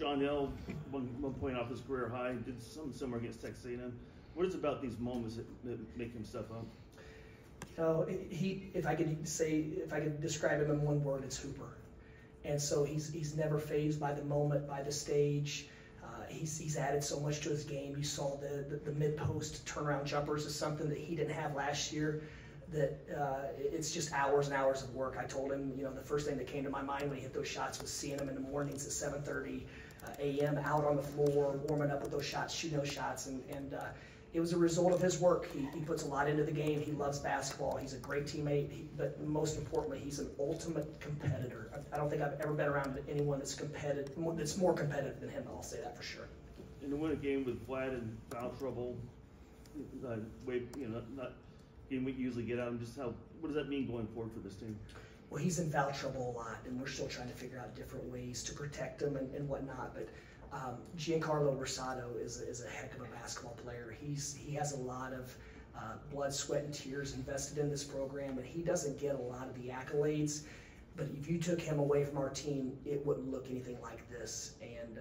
John L, one point off his career high, did something similar against Texas A&M. What is it about these moments that make him step up? If I could describe him in one word, it's Hooper. And so he's never fazed by the moment, by the stage. He's added so much to his game. You saw the mid-post turnaround jumpers is something that he didn't have last year. That it's just hours and hours of work. I told him, the first thing that came to my mind when he hit those shots was seeing him in the mornings at 7:30 a.m. out on the floor, warming up with those shots, shooting those shots, and it was a result of his work. He puts a lot into the game. He loves basketball. He's a great teammate, but most importantly, he's an ultimate competitor. I don't think I've ever been around anyone that's more competitive than him. I'll say that for sure. And to win a game with Vlad in foul trouble, not game we usually get out, and just what does that mean going forward for this team? Well, he's in foul trouble a lot, and we're still trying to figure out different ways to protect him and whatnot. But Giancarlo Rosado is a heck of a basketball player. He has a lot of blood, sweat, and tears invested in this program, and he doesn't get a lot of the accolades. But if you took him away from our team, it wouldn't look anything like this. And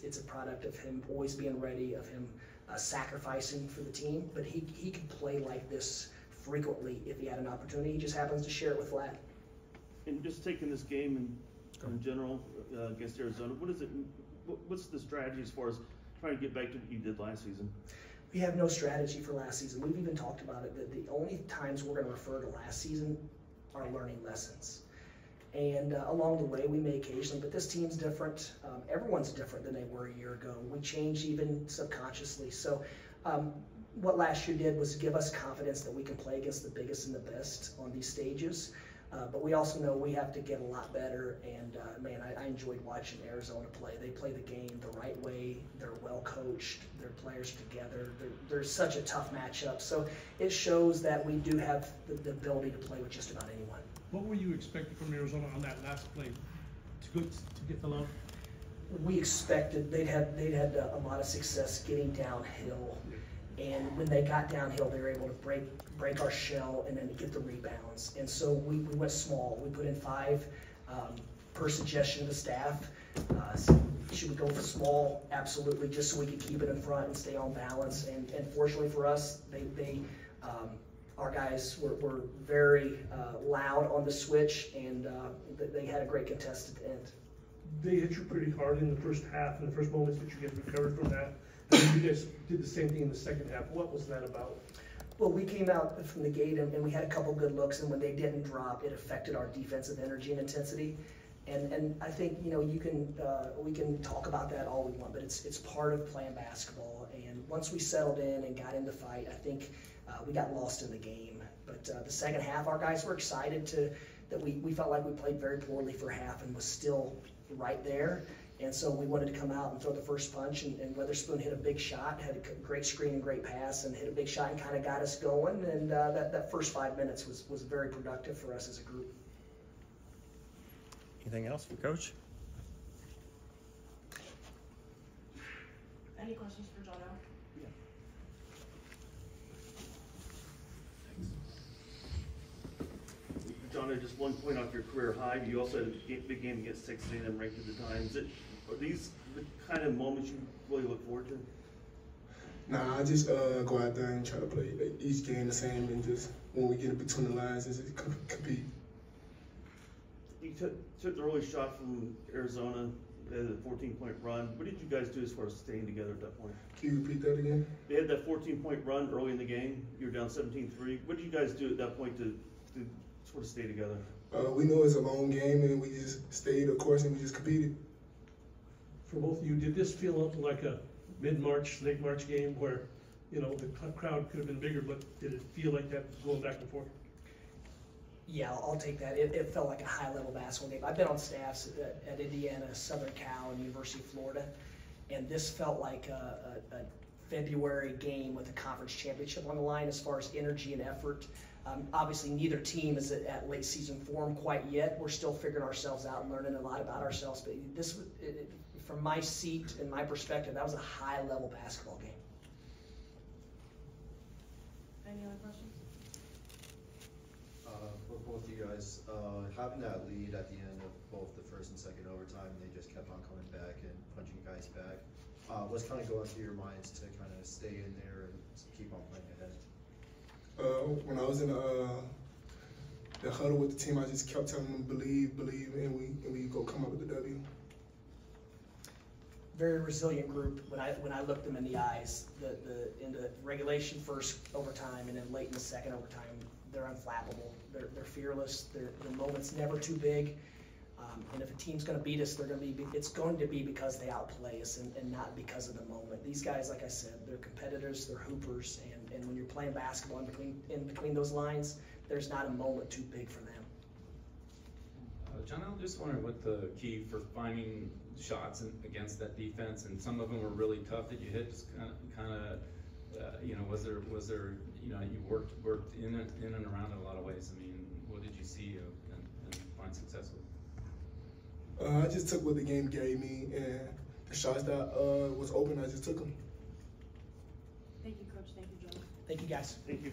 it's a product of him always being ready, of him sacrificing for the team. But he could play like this frequently if he had an opportunity. He just happens to share it with Vlad. And just taking this game in general against Arizona, what's the strategy as far as trying to get back to what you did last season? We have no strategy for last season. We've even talked about it, that the only times we're going to refer to last season are learning lessons. And along the way, we may occasionally, but this team's different. Everyone's different than they were a year ago. We change even subconsciously. So what last year did was give us confidence that we can play against the biggest and the best on these stages. But we also know we have to get a lot better, and man, I enjoyed watching Arizona play. They play the game the right way. They're well coached. Their players together. They're such a tough matchup. So it shows that we do have the ability to play with just about anyone. What were you expecting from Arizona on that last play to get the love? We expected they'd had a lot of success getting downhill. And when they got downhill, they were able to break our shell and then get the rebounds. And so we went small. We put in 5 per suggestion of the staff. Should we go for small? Absolutely, just so we could keep it in front and stay on balance. And fortunately for us, our guys were very loud on the switch, and they had a great contest at the end. They hit you pretty hard in the first half, in the first moments that you get recovered from that. And you guys did the same thing in the second half. What was that about? Well, we came out from the gate and we had a couple good looks, and when they didn't drop, it affected our defensive energy and intensity. And I think we can talk about that all we want, but it's part of playing basketball. And once we settled in and got in the fight, I think we got lost in the game. But the second half, our guys were excited that we felt like we played very poorly for half and was still right there. And so we wanted to come out and throw the first punch, and Weatherspoon hit a big shot, had a great screen and great pass, and hit a big shot and kind of got us going. And that first 5 minutes was very productive for us as a group. Anything else for Coach? Any questions for John L? Yeah. John, just 1 point off your career high. You also had a big game against Texas A&M ranked at the time. Are these the kind of moments you really look forward to? Nah, I just go out there and try to play each game the same, and just when we get between the lines, just compete. You took the early shot from Arizona, the 14-point run. What did you guys do as far as staying together at that point? Can you repeat that again? They had that 14-point run early in the game. You were down 17-3. What did you guys do at that point to sort of stay together? We know it's a long game, and we just stayed the course and we just competed. For both of you, did this feel like a mid-March, late March game where, the crowd could have been bigger, but did it feel like that going back and forth? Yeah, I'll take that. It felt like a high-level basketball game. I've been on staffs at Indiana, Southern Cal, and University of Florida, and this felt like a February game with a conference championship on the line as far as energy and effort. Obviously, neither team is at late season form quite yet. We're still figuring ourselves out and learning a lot about ourselves. But from my seat and my perspective, that was a high-level basketball game. Any other questions? For both of you guys, having that lead at the end of both the first and second overtime, they just kept on coming back and what's kind of going through your minds to kind of stay in there and keep on playing ahead? When I was in the huddle with the team, I just kept telling them believe, and we go come up with the W. Very resilient group. When I looked them in the eyes, in the regulation first overtime and then late in the second overtime, they're unflappable. They're fearless. Their moment's never too big. And if a team's going to beat us, it's going to be because they outplay us and not because of the moment. These guys, like I said, they're competitors, they're hoopers, and when you're playing basketball in between those lines, there's not a moment too big for them. John, I'm just wondering what the key for finding shots against that defense, and some of them were really tough that you hit. Just kind of, was there, you worked in and around in a lot of ways. I mean, what did you see and find success with? I just took what the game gave me, and the shots that was open, I just took them. Thank you, Coach. Thank you, John. Thank you, guys. Thank you.